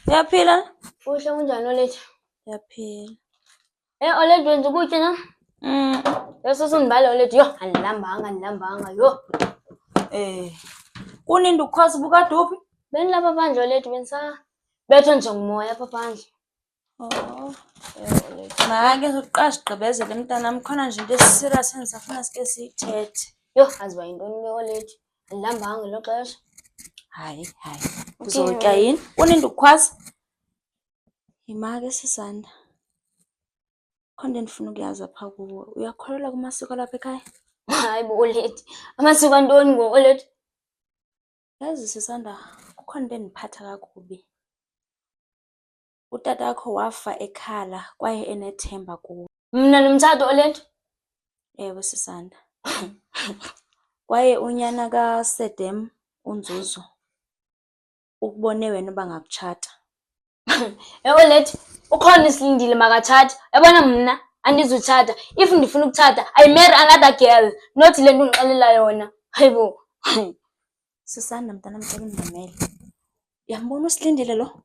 Uyaphila? Uhle unjani Olethu? Uyaphila. Olethu wenza ukutya na? Yeso singibale Olethu. Yo, andilambanga yo. Kunini ukukhoza ubukade uphi? Benilapha phandle Olethu bethwa nje ngumoya apha phandle. Make ngizokuqasha igqibezele mntanami khona nje into esiserious engisafuna sike siyithethe. Yo, aziba yintoni ke Olethu? Andilambanga ngelo xesha. Hayi. Uzotya yini? Kunini ukukhwaza? Yima-ke sisanda. Khona into endifuna ukuyazi apha kuwe. Uyakholelwa kumasiko alapha ekhaya? Hayi bo Olethu. Amasiko antoni ngo Olethu? Yazi sisanda, kukhona into endiphatha kakubi. Utata wakho wafa ekhala kwaye enethemba kuwe. Mna nomtshato Olethu? Ewe sisanda. Kwaye unyana kaSedem uNzuzo ukubone wena bangakutshata. Olethu, ukhona isilindile makatshata. Yabona mna andizutshata. If ndifuna ukutshata, I marry another girl. Not le nto undixelela yona. Hayibo. Sisanda mntanami cela undimamele. Uyambona usilindile lo?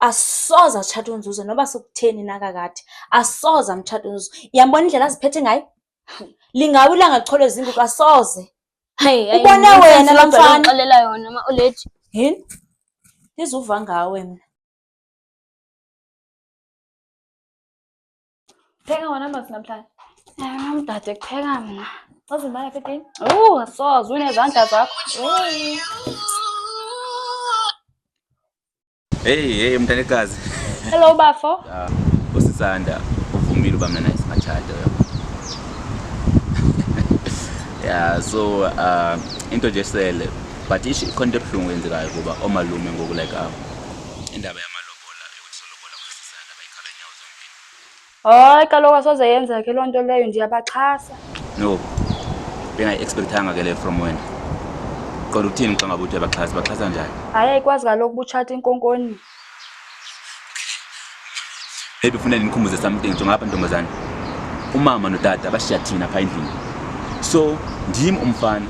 Asoze atshate uNzuzo noba sekutheni na kakade. Asoze amtshate uNzuzo. Uyambona indlela aziphethe ngayo? Lingawula ngacholo zinguku asoze. Ubone wena la mfana undixelela yona ma Olethu. Yini? Ndizuva ngawe mina. Pheka wona mama sinamhlanje. Mdade kupheka mna. Wazimbala phekeni? Asoze unezandla zakho. Hey mntanekazi. Hello bafo. Usisanda uvumile uba mina naye singatshata. Yeah, so into nje sele but ishi khona into ebuhlungu yenzekayo kuba omalume ngoku like indaba yamalobola ukuthi solobola kusisanda bayikhala inyawo zombili. Hayi kaloku asoze yenzeke loo nto leyo ndiyabaxhasa. No. Bengayi-expectanga ke le from wena. Kodwa uthini xa ngabe uthi uyabaxhasa, baxhasa njani? Hayi ayikwazi kaloku ubutshata inkonkoni. Maybe ufuna nikhumbuze something njengapha ntombazana. Umama notata bashiya thina pha endlini. So ndim umfana.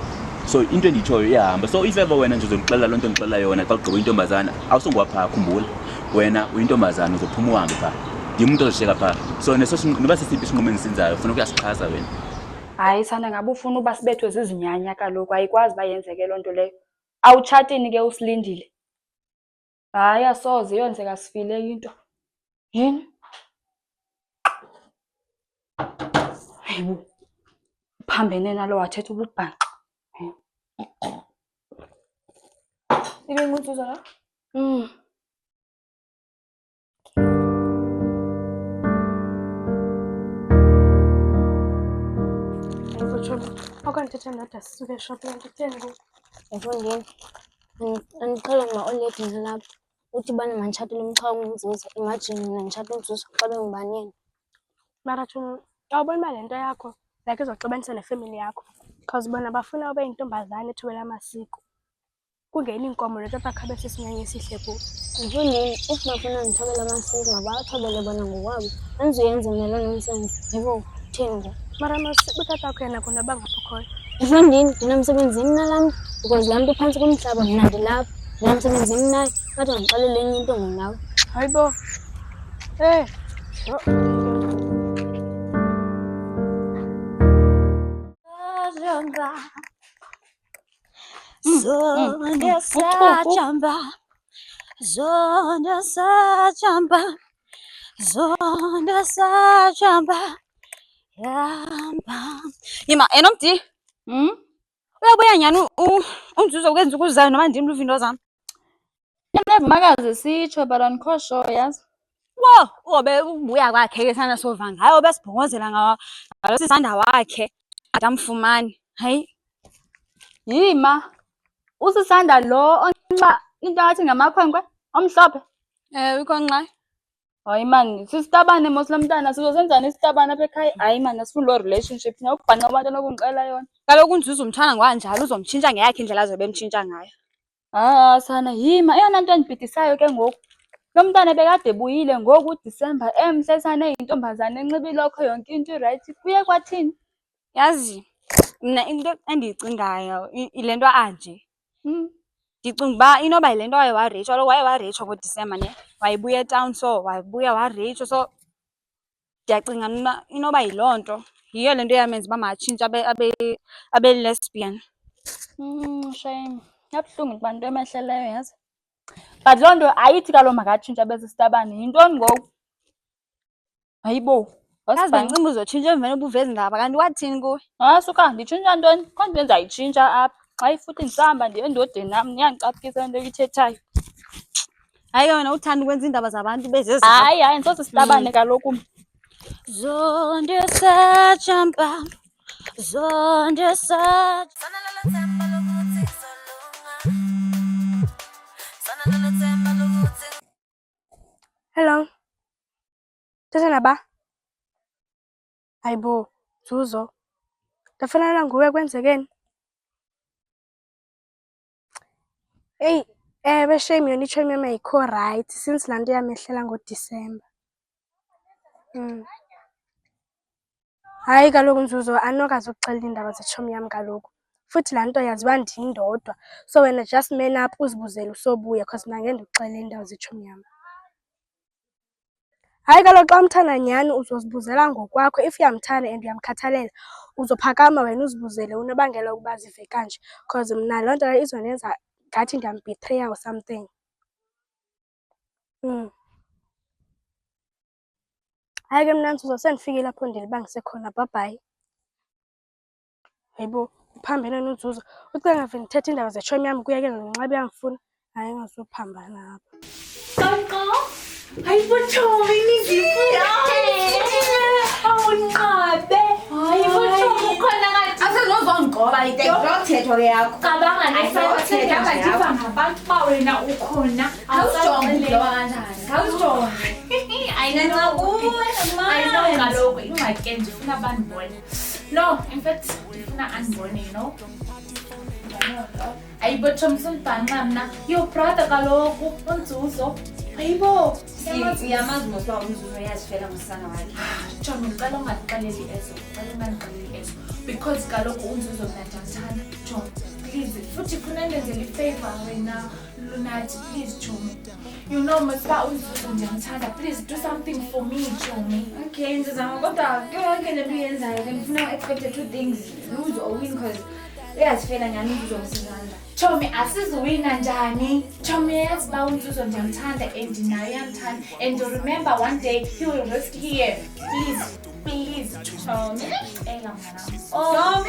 So into endiyitshoyo iyahamba. So if ever wena nje uzongixelela loo nto ngixelela yona xa ugqiba intombazana, awusongwapha khumbula. Wena uyintombazana uzophuma uhambe pha. Ndim umuntu ozoshiyeka pha. So noba sisiphi isinqumo endisenzayo ufuna ukuyasixhasa wena. Hayi sanda ngabe ufuna uba sibethwe zizinyanya kaloku ayikwazi uba yenzeke loo nto leyo. Awutshatini ke usilindile. Hayi asoze yonzeka sifile into. Yini? Hayibo. Phambene nalo wathetha ububhanqa. Ibe nguNzuzo la? Okanthethe nodwa sisuke eshopini kutheni ngoku? Mfondini, andixhela ma Olethu nalapha. Uthi ubana manditshatele umchwa uNzuzo. Imagine mna nditshata uNzuzo xa bengibanini. Mara awuboni uba le nto yakho like izoxabanisa nefemeli yakho because bona bafuna ube yintombazane ethiwe lamasiko. Kungeni iinkomo le apha khabe sisinyanya esihle kubo. Mfondini, if bafuna ndithobele amasiko mabawathobele bona ngokwabo. Andizuyenza mna loo nonsense. Yebo, utheni ngoku? Mara utata wakho yena kona bangapha khona. Mfondini, ndinomsebenzini nalaa mntu because laa mntu phantsi komhlaba mna ndilapha. Ndinomsebenzini naye. Kodwa ndixelele enye into ngonawe. Hayibo. Zonke sajamba. Zonke sajamba. Zonke sajamba. Yamba. Yima, enomdi. Uyabuya nyani uNzuzo kwenza ukuzayo noma ndim luvindo zami. Makaze sitsho but andikho sure yazi. Wo, uyobe ubuya kwakhe ke sana sova ngayo besibhongozela ngalo sisanda wakhe adamfumani. Hayi. Yima. Usisanda lo onxa into athi ngamakhwenkwe omhlophe. Ukhonxa. Hayi man, sisitabane mos lomntana sizosenzana isitabane apha ekhaya. Hayi man, asifuni lo relationship na ukubhanqa abantu nokungixela yona. Kaloku uNzuzo umthanda ngwanjalo uzomtshintsha ngeyakhe indlela azobe emtshintsha ngayo. Sana yima eyona nto endibhidisayo ke ngoku. Lo mntana bekade buyile ngoku uDisemba emhle sana eyintombazane enxibe ilokho yonke into irayight. Kuye kwathini? Yazi mna into endiyicingayo ile nto anje. Ndicinga uba inoba yile nto waye wareyitsha, kaloku waye wareyitsha ngoDisemba ne, wayebuya etawuni, so wayebuya wareyitsha. So ndiyacinga mna inoba yiloo nto, yiyo le nto yamenza uba makatshintshe abe lesbian. Shame, yabuhlungu into nto emehleleyo, yazi. But loo nto ayithi kaloku makatshintshe abe sisitabane. Yintoni ngoku? Hayibo, yazi bendicinga uzotshintsha emveni ubuveza indaba, kanti wathini kuwe? Suka, nditshintsha ntoni? Kho nto ndizayitshintsha apha. Hayi futhi ndisahamba ndiye endodeni nam, niyandicaphukisa le nto ithethayo. Hayi wena uthanda ukwenza iindaba zabantu bezezi. Hayi, ndisoze sitabane kaloku. Zonke sajampa, zonke Hello. Thetha naba. Hayibo, Zuzo. Ndafanana nguwe kwenzekeni? Eyi, ewe shame yona itshomi yam ayikho rayithi since laa nto yamehlela ngoDisemba. Hayi kaloku Nzuzo, andinokazi ukuxelela iindaba zetshomi yam kaloku. Futhi laa nto yaziwa ndindodwa. So wena just man up uzibuzele usobuya because mna angeke ndikuxelele iindaba zetshomi yam. Hayi kaloku xa umthanda nyhani uzozibuzela ngokwakho. If uyamthanda and uyamkhathalela uzophakama wena uzibuzele unobangela ukuba zive kanje, because mna loo nto izondenza ngathi ndiyambhitreya or something. Hayi ke mna Nzuzo, sendifikile apho ndilibangise khona, bye-bye. Hayibo, uphambene noNzuzo. Ucinga ngave ndithetha iindaba zetshomi yam kuye ke ngenxa uba uyamfuna? Hayi ngazuphambana apha. Hayibo tshomi, nizifuna. Awunqabe. Hayibo tshomi, ukhona kade. Asezozondigoba ithetho le yakho. Cabanga nesayithetha ndiva ngabantu uba wena ukhona. Khawusijonge ukuloba kanjani. Khawusijonge. Ayinenza kuwe. Ayino kaloku ingxaki ke ndifuna bandibone. No, in fact ndifuna andibone, you know. Hayibo tshomi, sundibhanqa mna. Your brother kaloku uNzuzo. Hayibo, Uyamazi mos uba uNzuzo uyazifela ngosana wakhe. Tshomi, ndicela ungandixeleli ezo. Ndicela ungandixeleli ezo. Because kaloku uNzuzo mna ndiyamthanda. Tshomi, please. Futhi funa ndenzele ifavor wena Lunathi, please Tshomi. You know mos uba uNzuzo ndiyamthanda. Please do something for me, Tshomi. Okay, ndizama kodwa ke yonke le nto uyenzayo ke ndifuna u-expecte two things. Uze owin because uyazifela nyhani uNzuzo ngosizanda. Tshomi, asizuwina njani? Tshomi, yazi uba uNzuzo ndiyamthanda and naye uyamthanda. And remember one day he will rest here. Please, please, Tshomi. Ela mnganam.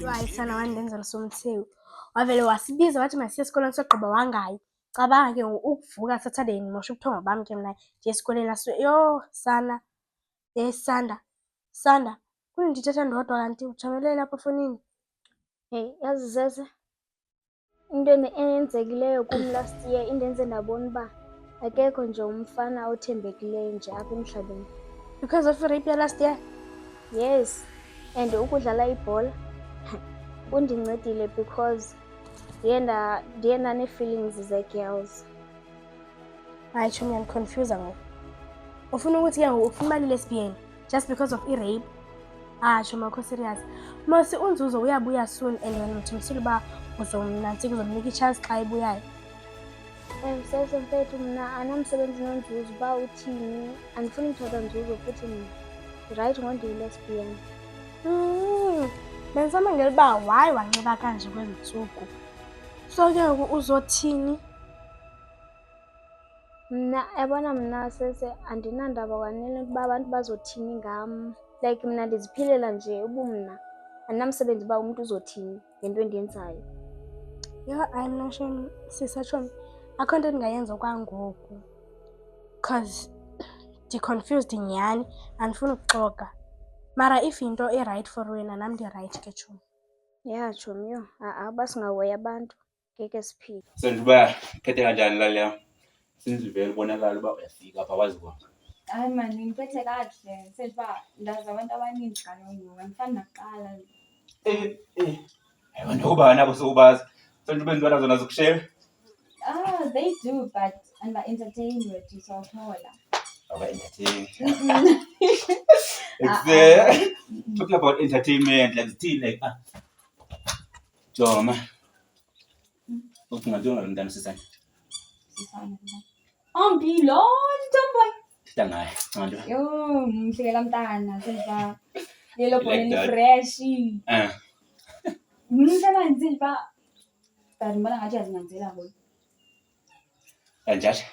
Hayi sana wandenzela somtsewu. Wavele wasibiza wathi masiye esikolweni sogqiba wangayi. Cabanga ke ukuvuka Saturday ndimosha ubuthongo bam ke mna ndiye esikoleni yho sana. Sanda. Sanda, kuni ndithetha ndodwa kanti ujamelele apha efowunini? Hey, yazi Zeze, into eyenzekileyo kum last year indenze ndabona uba akekho nje umfana othembekileyo nje apha emhlabeni. Because of rape last year? Yes, and ukudlala ibhola kundincedile because ndiye ndane-feelings ze-girls. Hayi tshomi, uyandiconfusa ngoku. Ufuna ukuthi ke ngoku ufuna uba li-lesbian just because of i-rape? Tshomi, akho serious. Mos uNzuzo uyabuya soon and wena mthimisile uba uzomnantsika uzomnika i-chance xa ebuyayo. Sese mfethu, mna anamsebenzi noNzuzo uba uthini, andifuni uthatha Nzuzo futhi mna ndirayithi ngondiyi-lesbian. Bendisamangela uba why wanxiba kanje kwezi ntsuku. So ke ngoku uzothini? Mna yabona mna Sese andinandaba kwanele ukuba abantu bazothini ngam. Like mna ndiziphilela nje ubumna, andinamsebenzi uba umntu uzothini ngento endiyenzayo. Yho, hayi mna shem sisa tshomi, akho nto endingayenza kwangoku because ndi-confused nyhani, andifuni ukuxoka. Mara if yinto e-right for wena nam ndirayithi ke tshomi. Ya tshomi, yho uba singahoya abantu ngeke siphile. Senduba phethe kanjani laleya? Sinzivele ubonakala uba uyafika apha wazi kwa. Hayi mani, ngiphethe kakuhle. Senduba ndazi abantu abaninzi kaloku, andifani nakuqala. Abantu ubani abo sowubazi? Senduba izintwana zona zikushela? They do, but andiba-entertain wethu sawuthola. Aba-entertain. Talking about entertainment, like the like Joma. Ukungadonga lo mntana sisana. Ampilo, Tomboy. Sitha ngaye. Ncanto. Yo, mhlekela mntana, Silva. Lelo You like bholo that? fresh. Ah. Mhlekela Silva. Kanti mbona ngathi yazinyanzela ngoku. Kanjani?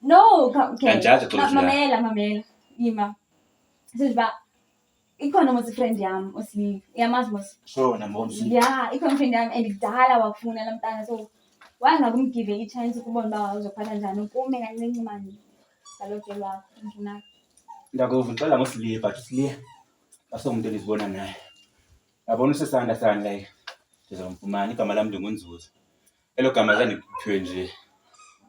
No, okay. Kanjalo xolo sila. Mamela. Ima. Silva. Ikhona mos friend yami osli. Yamazi mos. So nambona usi. Yeah, ikhona friend yami and kudala wakufuna lamntana so why ngakumgive i-chance ukubona uba uzophatha njani ukume kancinci manje ngalojo lwakho ngina Ndakuva ngicela ngosiliya but usiliya asomuntu elizibona naye. Yabona usesanda sana like ndizomfumana igama lami ndingunzuzo. Elo gama zandiphiwe nje.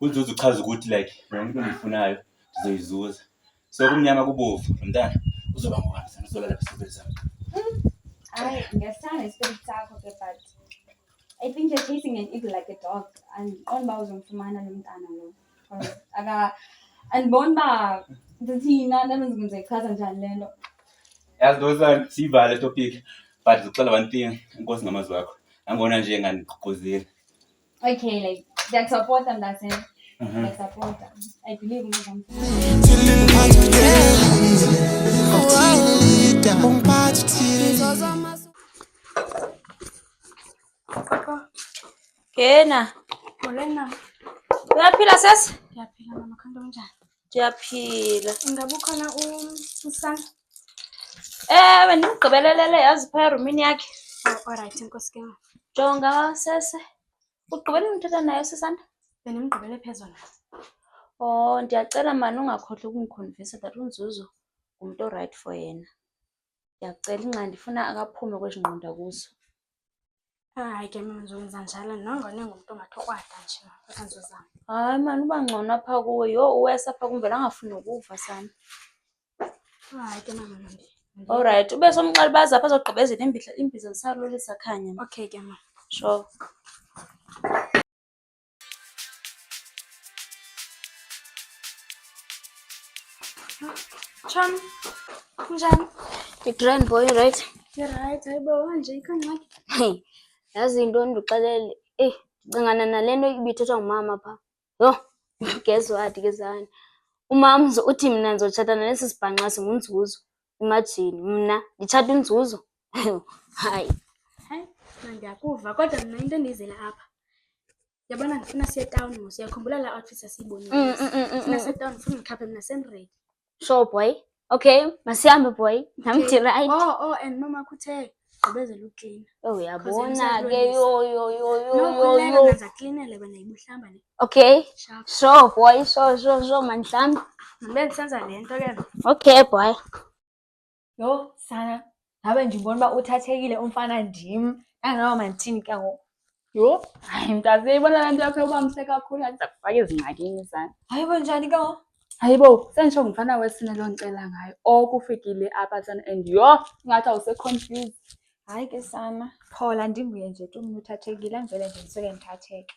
UNzuzo uchaza ukuthi like yonke into engiyifunayo ndizoyizuza. So kumnyama kubovu lo mntana uzoba ngubani sana uzolala phezu sami. hayi ngiyasithanda isipirit sakho ke but I think you're chasing an eagle like a dog and on uba uzomfumana lo mntana lo andiboni uba thina ndizoyichaza njani le nto. Yazi ndozana siyivale topic but ngicela one thing inkosi ngamazwi wakho. Angona nje ngandiqhuzile. Okay, like ndiyakusapota mntasena ndiyakusapota I believe uzomfumana. Ngena. Molena, Uyaphila sesi? ndiyaphila mama, kanti unjani? Ndiyaphila. Ingabe ukhona usana? Ewe ndimgqibelelele yazi phaya erumini yakhe. Oh, alright, inkosi ke mama. Jonga sese. Ugqibele umthetha naye usisana? Bendimgqibele phezulu. Oh, ndiyacela mani ungakhohlwa ukungikhonvisa that uNzuzo ngumntu orayithi for yena. Ndiyacela inxa ndifuna akaphume kwezi ngqondo kuzo. Hayi ke mama, ndizokwenza njalo nangona engumntu ongathi ukrwada nje apha Nzuzana. Hayi mani uba ngcono apha kuwe. Yho uwesa apha kumvela angafuni ukuva sana. Hayi ke mama, Alright, ube somxali baza apha azogqibezela imbiza zisalolisa khanya. okay ke mama. Sure. Chon, kunjani? Grand boy, right? Right, hayibo nje ikangxaki. Hey, yazi into ndixelele. Ndicingana nale nto ibithethwa ngumama pha. Yho, guess what ke zani. Umamzo uthi mna ndizotshatana nesi sibhanqa singuNzuzo. Imagine mna nditshata uNzuzo. Hayi. Hayi, ndiyakuva kodwa mna into endiyizela apha. Yabona ndifuna siye town mos, uyakhumbula la outfit sasiyibonile. Ndifuna siye town, ndifuna ndikhaphe mna senready. Sure boy. Okay, masihambe boy. Namthi right. Oh, and mama kuthe gqibezela uklina. Oh, uyabona Cause ke yo. No, nenza klinele wena ibuhlamba le. Okay. Sharp. Sure boy, sure manhlambi. Mbe ndisenza le nto ke. Okay boy. Yho sana, ngabe ndibona uba uthathekile umfana ndim angawa mandithini ke ngoku. Yho, Hayi mntazi, ibona le nto yakho ubamhle kakhulu ndiza kufaka ezingxakini sana. hayibo njani ke ngoku? Hayibo, senditsho ngumfana wesine loo ndicela ngayo okufikile apha sana and yho ingathi awuse-confused. Hayi ke sana, phola ndinguye nje tu umntu uthathekile andivele nje ndisuke ndithatheke.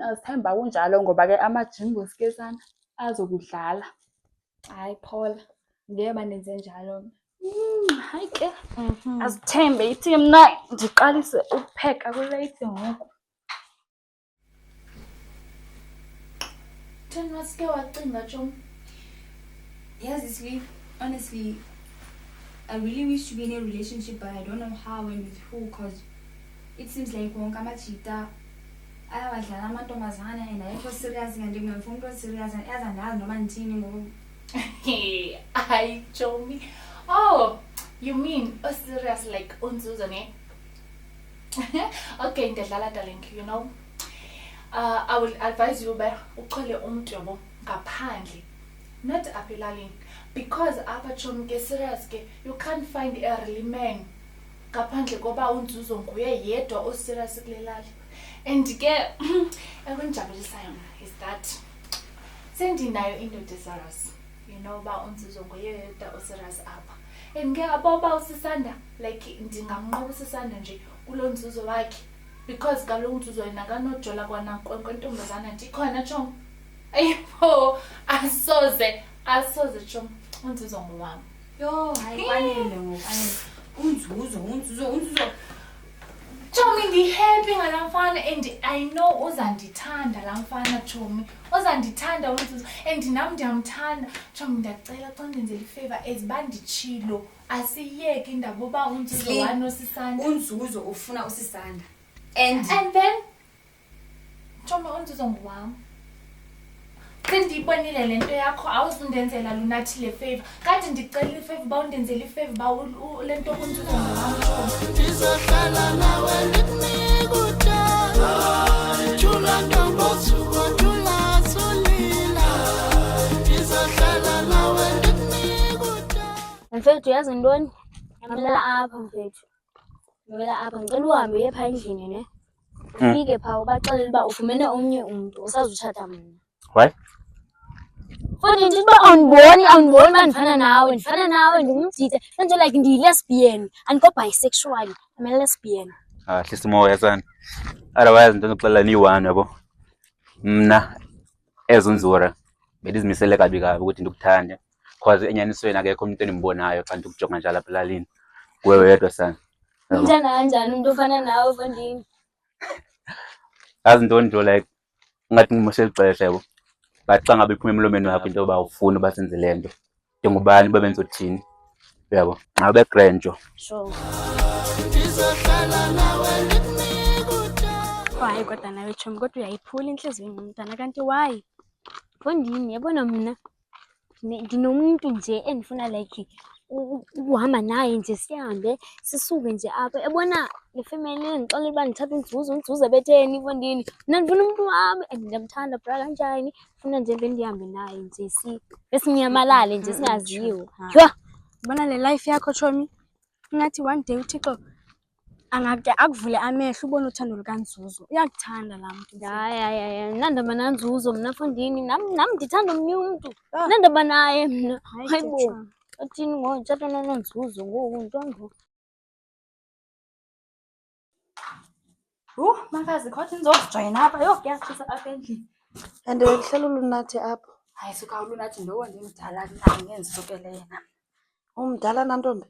Azithemba kunjalo ngoba ke amajingos ke sana azokudlala. Hayi phola, ngeke bandenze njalo. Hayi ke, azithembe ithi mna ndiqalise ukupheka kulate ngoku. Theni wasike wacinga Chom? Yazi Sli, honestly, I really wish to be in a relationship but I don't know how and with who because it seems like wonke amajita ayawadlala amantombazana and ayekho serious kanti mina ngifuna umuntu oserious yaza ndazi noma ndithini ngoku. Hi, Chomi. Oh, you mean serious like uNzuzo ne? Okay, ndiyadlala darling, you know. I will advise you uba uqale umuntu yabo ngaphandle, not apha elalini, because apha Chomi ke serious ke you can't find a real man ngaphandle koba uNzuzo nguye yedwa oserious kule lali. And ke ekunjabulisayo is that sendinayo into serious. You know ba uNzuzo nguye yedwa oserious apha. And ke aboba usisanda like ndingamnqoba usisanda nje kulo Nzuzo wakhe because kaloku uNzuzo yena kanojola kwana kwentombazana ndikhona Chomi. Ayibo asoze Chomi uNzuzo ngowami. Yo, hayi kwanele ngokwanele. Unzuzo. Chomi, ndihappy ngalaa mfana and I know uzandithanda laa mfana Chomi. Uzandithanda uNzuzo and nam ndiyamthanda. Chomi, ndiyacela xa ndenzela ifavor as uba nditshilo. Asiyeke indaba uba uNzuzo wanosisanda. Unzuzo ufuna usisanda. And then Chomi, uNzuzo ngowam. Sendiyibonile le nto yakho awuzundenzela lunathi le favor. Kade ndicela ifavor uba undenzele ifavor uba le nto uNzuzo ngowam Chomi. Ndizohlala nawe ndikunika utata, jula ntombosuko jula sulila. Ndizohlala nawe ndikunika utata. Mfethu yazi ntoni? Mamela apha mfethu. Mamela apha ngicela uhambe uye phaa endlini ne. Ufike phaa ubaxelele uba ufumene omnye umntu usazutshata mna. Why? Futhi ndithi uba awundiboni uba ndifana nawe ndingumdide senje like ndiyi-lesbian andiko-bisexual I'm a lesbian. Hlisa umoya sana. Otherwise ndinokuxelela niyi-one yabo. Mna ezunzura bendizimisele kabi ukuthi ndikuthande. Cause enyanisweni akekho umuntu endimbonayo xa ndikujonga njalo apha elalini. Kuwe wedwa sana. Umthanda kanjani umuntu ofana nawe Mfondini? Yazi ntoni nto like ungathi ngimoshela ixesha yabo. But xa ngabe iphuma emlomeni wakho into yoba ufuna uba senze le nto njengobani uba benzothini yabo xa ube grand njo. Sure. Ndizohlala nawe ndikunika utata. Hayi kodwa nawe Chomi, kodwa uyayiphula inhliziyo ngomntana kanti why? Mfondini yabona mna ndinomuntu nje endifuna like uhamba naye nje sihambe sisuke nje apha ebona le family endixelela uba ndithatha uNzuzo betheni Mfondini mna ndifuna umuntu wami and ndiyamthanda bra kanjani funa nje bendihambe naye nje besinyamalale nje singaziwa. Yho, Bona le life yakho Chomi, ingathi one day uThixo angake akuvule amehlo ubone uthando lukaNzuzo. Uyakuthanda laa mntu. hayi nandaba nanzuzo mna Mfondini nam ndithanda omnye umntu nandaba naye mna. Hayibo athini ngotshata noNzuzo ngoku ntongo. Makazi khothi ndizojoyina apha. Yho, kuyatshisa apha endlini. And welihlelo lunathi apho. Hayi suka ulunathi ndowo ndimdala naye ngenzisukele yena. Umdala nantombi.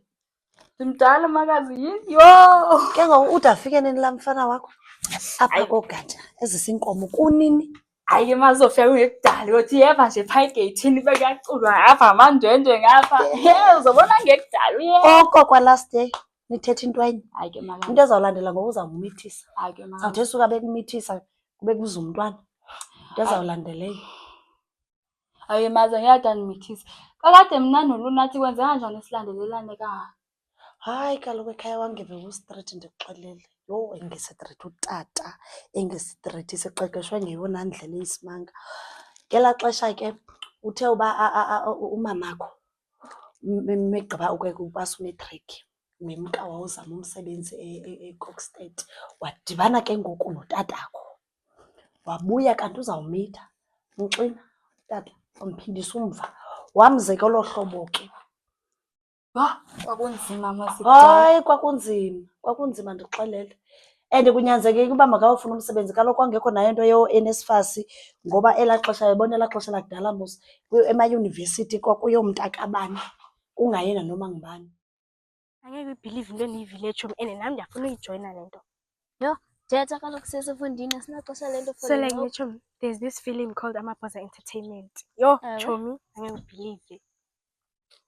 Ndimdala makazi yini? Yho! Ke ngoku ude afike nini laa mfana wakho? Apha kogada ezisinkomo kunini? Hayi mazofika ngekudala yothi yeva nje phaa egeyithini bekuyaculwa apha amandwendwe ngapha. Uzobona ngekudala uye. Oko kwa-last day nithetha intwenye. Hayi ke makazi. Into ezawulandela ngoku uzawumithisa. Hayi ke makazi. Zawuthi esuka bekumithisa kube kuza umntwana. Into ezawulandeleyo. Hayi maze ngiyada ndimithisa. Kakade mna nolunathi kwenze kanjani silandelelane kangaka? Hayi kaloku ekhaya wangeve ku-street ndikuxelele. Yho, engesi-street utata, engesi-street siqeqeshwe ngeyona ndlela eyisimanga. Ngelaa xesha ke uthe uba umamakho megqiba ukupasa umetriki memka wawuzama umsebenzi eKokstad wadibana ke ngoku notatakho. Wabuya kanti uzawumitha umxina utata wamphindisa umva wamzeka olo hlobo ke. Kwakunzima Hayi kwakunzima ndikuxelele. And kunyanzeleke uba makawufuna umsebenzi kaloku kwangekho nayo into yo-NSFAS ngoba elaa xesha yabona elaa xesha lakudala mos emayunivesithi kwakuyomntakabani kungayena noma ngubani. Angeke uyibhilive into endiyivile Chomi and nam ndiyafuna uyijoyina le nto. Yho, thetha kaloku sesefundini asinaxesha le nto for So le like nto. Chomi, there's this film called Amabhoza Entertainment. Yo Ewe. Chomi, angeke uyibhilive.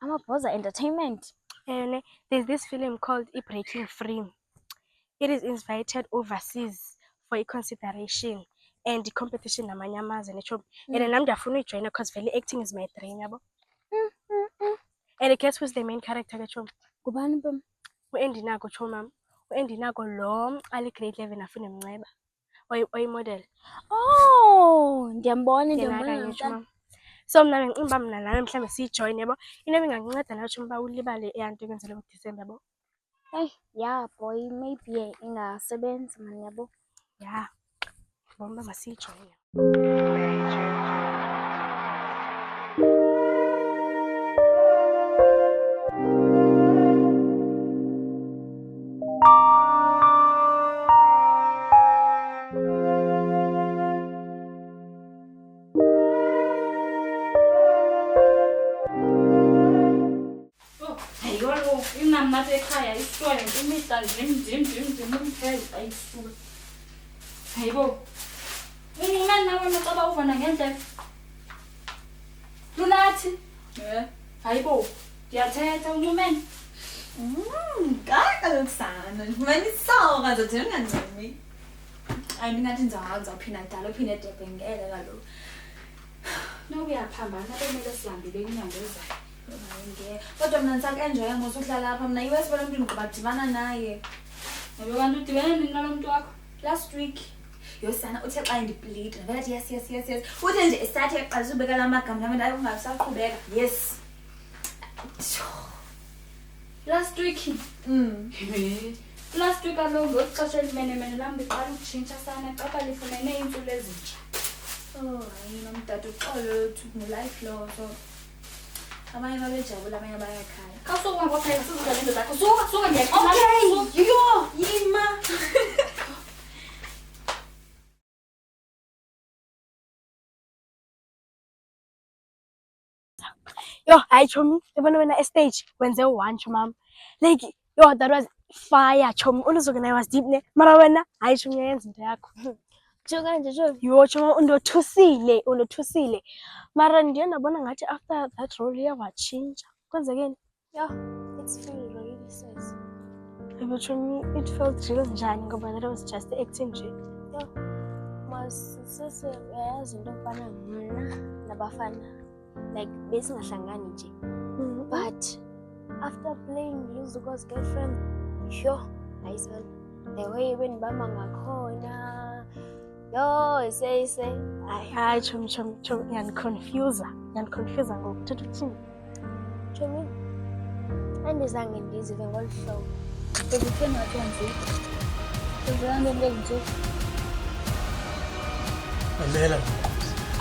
Amabhoza Entertainment. There's this film called Breaking Free. It is invited overseas for a consideration and the competition namanye amazwe Chomi. And nam ndiyafuna uyijoyina because vele acting is my dream yabo. And guess who's the main character ke Chomi? Ngubani pam? U-Endinako Chomi mam. U-Endinako lo ali grade 11 afuna emnceba. Oyimodel. Oh, ndiyambona Yena kanye ndiyambona. Chomi mam. So mna bengicinga uba mna nawe mhlawumbe siyijoyine yabo. Into ebingandinceda nayo Chomi uba ulibale eyanto ekwenzele ngoDisemba yabo. Hey, yeah boy, maybe ingasebenzi man yabo. Ya. Ngibona uba masiyijoyine. nam nathi ekhaya isitwayo imihla ndim umpheza ayisuka. Hayibo. Ungumani nawe macaba uvana ngendlela. Lunathi? Hayibo. Ndiyathetha ungumani. Kaloku sana ndifumana isoka zothina ungancimi. Hayi mina ngathi ndizawuphinda ndidala uphinde edebhengele kaloku. Nokuyaphambana bemele sihambile inyanga ezayo. Kodwa mna ndisakuenjoya ngosu uhlala apha mna iwesi balo mntu ndigqibadibana naye. Ngoba kanti udibene nini nalo mntu wakho? Last week yosana uthe xa ndibleed vele athi yes uthe nje esathi eqalisa ubeka la magama nami ndaye ungasaqhubeka yes. Last week. Last week along ngexesha elimenemene lam ndiqala ukutshintsha sana xaba lifumene iintsuku ezintsha. Hayi nomdada uxolo to life lo so abanye babejabula abanye bayakhala. Khawusuka ngophela sizudlala into zakho. Suka ndiyaqala. Okay yo yima. Yo, hayi chomi, yabona wena estage wenze u-1 chomam. Like, yo, that was fire chomi. Unozoke naye was deep ne. Mara wena, hayi chomi uyenza into yakho. Joka nje jo. Yo choma undothusile. Mara ndiye ndabona ngathi after that role uye watshintsha. Kwenzekeni? Yeah, it's feel really sis. Yebo chomi, it felt real njani ngoba that was just acting nje. Yeah. Mas sese uyayazi into okubana mna nabafana like besingahlangani nje. But after playing Luzuko's girlfriend, yo, nice one. The way when bama ngakhona. Yo, say. Hayi chomi, yandiconfuse ngoku uthetha uthini? Chomi. Andizange ndizive ngolu hlobo. Bekutheni wathi wanzi? Kwenzelani into ngezintsuku? Mamela.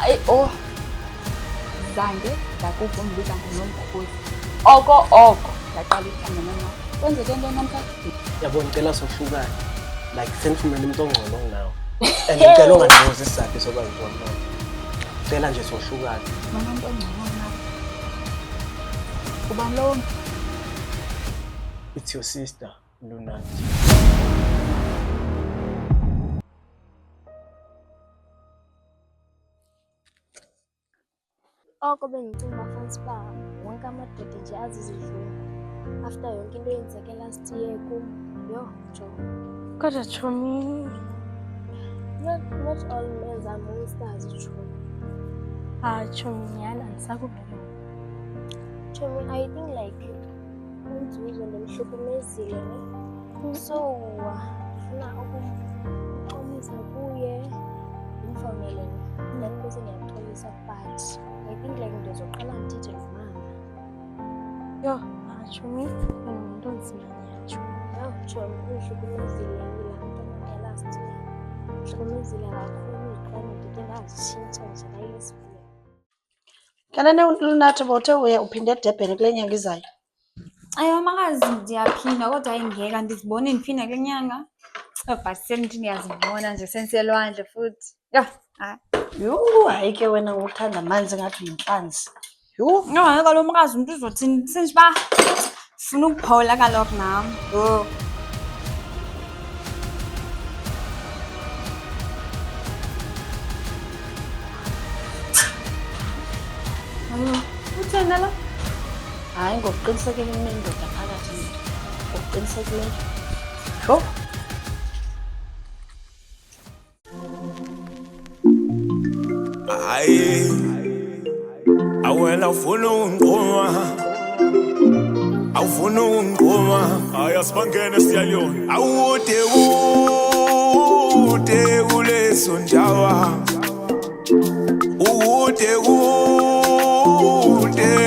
Ayi zange ndakuva umbiza ngonomkhosi. Oko ndaqala ukuthanda nawe. Kwenzeke into namhlanje? Yabo ngicela sohlukane. Like senifumene umuntu ongcono kunawe. And ngicela ungandibuza isizathu sokwazi ukuthi ngicela nje sohlukane. Mama umuntu ongcono nawe. Kuba lo It's your sister, Luna. Oko bengicinga fancy ba wonke amadoda nje azizidlula after yonke into eyenzeke last year kum. Yo, jo. Kodwa chomi, Not all men are monsters, chomi. chomi nyana andisakuvela. Chomi, I think like unzuzo ndimhlukumezile ne. So ndifuna ukumxolisa kuye ndimfowunele then bese ndiyamxolisa but I think like ndizoqala ndithethe nomama. Yo, chomi, umuntu onzima chomi. Yo, chomi, undihlukumezile yilaa nto ya-last year. Ndihlukumezile kakhulu iqala ndide ndazitshintsha nje nayilesibili. Kanene Lunathi bothe uye uphinde eDurban kule nyanga izayo. Ayo makazi ndiyaphinda kodwa ayingeka ndizibone ndiphinda kule nyanga. But senithi ndiyazibona nje senselwandle futhi. Yo, hayi. Hayi ke wena uthanda amanzi ngathi uyinhlanzi. No, hayi kaloku makazi umuntu uzothini senje uba funa ukuphola kaloku nam. Yo. Utheni lo? Hayi ngokuqinisekile inendoda phakathi nje. Ngokuqinisekileyo. Yho. Aye, awela ufuna ungqoma, awufuna ungqoma, ayasibangene siyaliyona, awude kuleso ndawa, ukude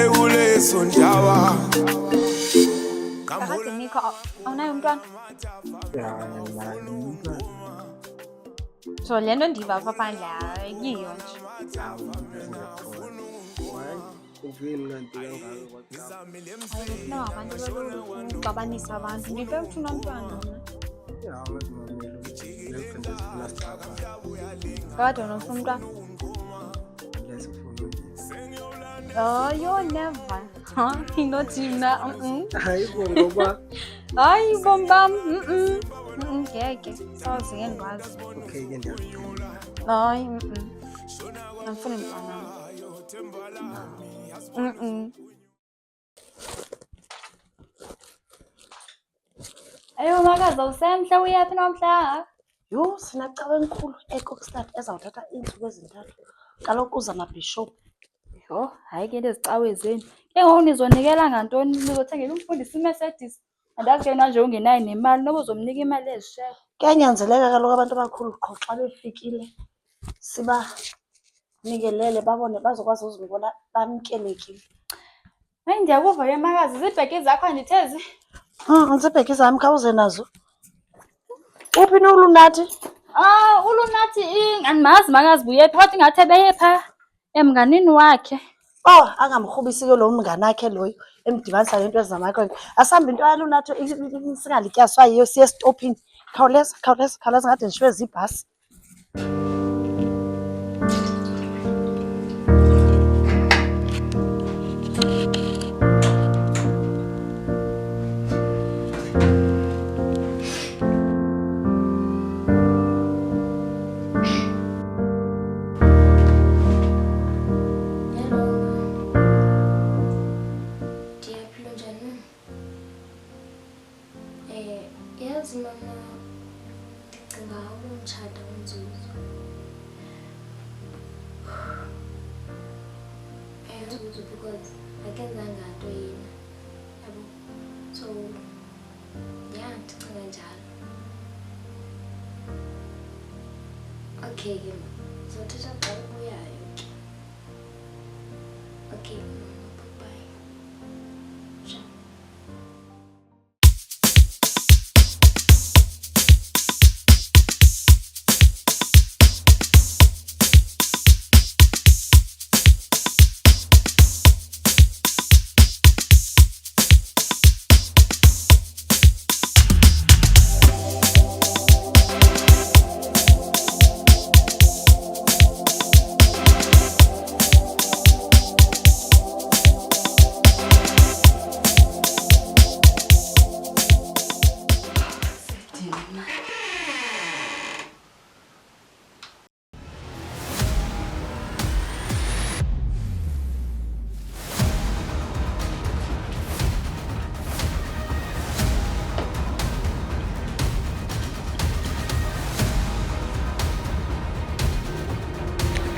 kuleso ndawa. Kakade Nikho awunayo umntwana? So le nto ndiva apha phandle ayiyo nje. Ayifuna abantu babanisa abantu ndive ufuna umntwana mna. Kade unofuna umntwana? Oh, you're never. Huh? Not Tina. Hayi bo ngoba. Hayi bombam. Ngeke. Soze ngikwazi. Okay ke ndiyacela. Hayi. Angifuni mntwana. Ayo makazi awusemhle uyaphi namhla? Yho, sinacawe enkulu eKokstad ezawuthatha iintsuku ezintathu. Kaloku uza nabhishophu. Yho, hayi ke ndezicawe zenu. Ke ngoku nizonikela ngantoni? Nizothengela umfundisi iMercedes. Andazi ke nanje ungenayo nemali noba uzomnika imali ezishayo. Kuyanyanzeleka kaloku abantu abakhulu qho xa befikile sibanikelele babone bazokwazi uzibona bamkelekile. Hayi ndiyakuva ke makazi, ziibheki zakho andithezi. Ziibheki zam khawuze nazo. Uphi nolunathi? Ulunathi andimazi makazi buyephi kodwa ingathi ebeye phaa emnganini wakhe. Oh, angamrhubisi ke lo mnganakhe loyo emdibanisa nento ezamakhwenkwe. Asambe into yalunathi singalityaswa yiyo siye estopini. Khawuleza ngade ndishiywe ziibhasi. Yazi mama, ndicinga ukumtshata uNzuzu. uNzuzu because akenzanga nto yena, yabo. So yeah, ndicinga njalo. Okay ke mama, uzothetha xa ubuyayo ke. Okay mama, bye. Ciao.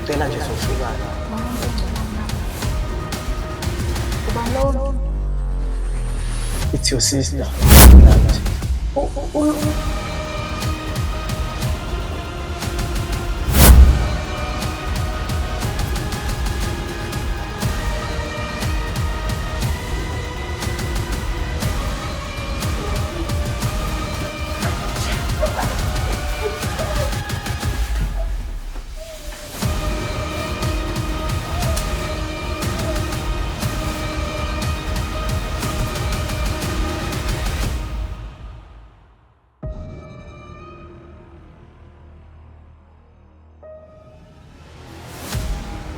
Cela nje sohlukana. It's your sister.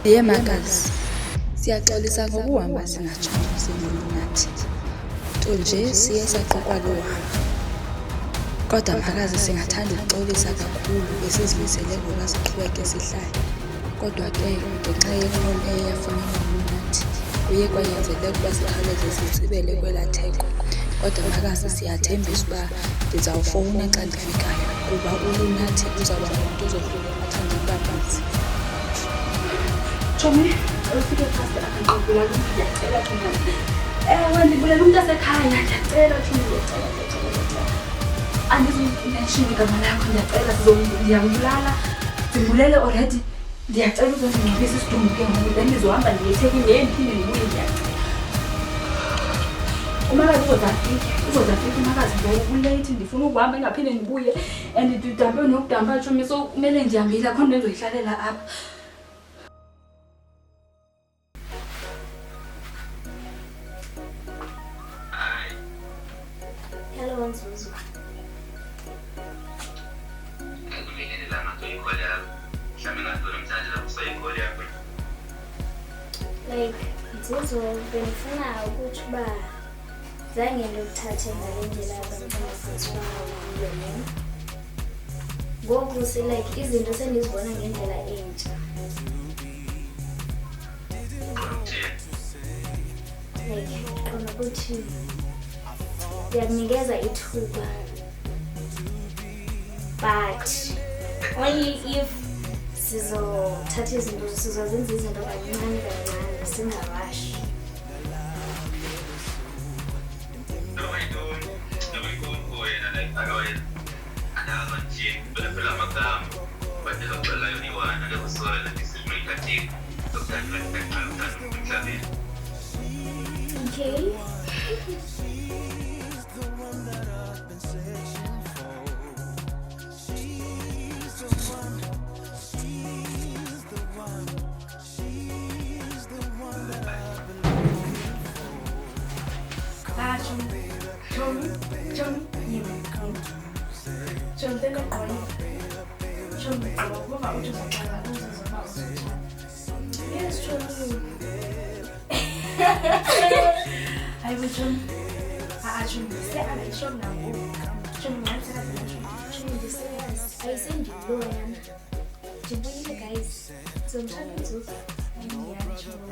Ye makazi, siyaxolisa ngokuhamba singatshoni nathi. Nto nje siye saxoxa lo hambo. Kodwa makazi singathanda ukuxolisa kakhulu besizimisele ngoba siqhubeke sihlale. Kodwa ke ngenxa ye-call eyafumana uNathi, kuye kwanyanzeleka ukuba sikhawuleze sitsibele kwelaa theko. Kodwa makazi siyathembisa uba ndizawufowuna xa ndifikayo kuba uNathi uzawuba ngumntu ozofuna athande ukuba busy. Chomi, ufike phasi akangqubula lo ndiyacela thina. Ewe ndibulela umntu asekhaya ndiyacela Chomi ndiyacela. Andizumenshini igama lakho ndiyacela ndiyakubulala. Ndimbulele already. Ndiyacela uzondinciphisa isidumbu ke ngoku then ndizohamba ndiyetheki ndiphinde ndibuye ndiyacela. Umakazi uzodafika umakazi ngoku kulate ndifuna ukuhamba engaphinde ndibuye and ndidambe nokudamba Chomi so kumele ndihambile akho nto endizoyihlalela apha. Hello Nzuzu. Like Nzuzo, bendifuna ukuthi uba zange ndikuthathe ngale ndlela abantwana bayo ne. Ngoku like izinto sendizibona ngendlela entsha. Like qona ukuthi ndiyakunikeza ithuba, but only if sizothatha izinto sizozenza izinto kancane kancane singarashi. Okay. Yes, Chomi. Hayi bo Chomi. Chomi, se-angisho nawo. Chomi, ngiyathatha Chomi, ndi-serious. Ayisendilo yana. Ndibuyile guys. Sizomshada uZuzu. Chomi.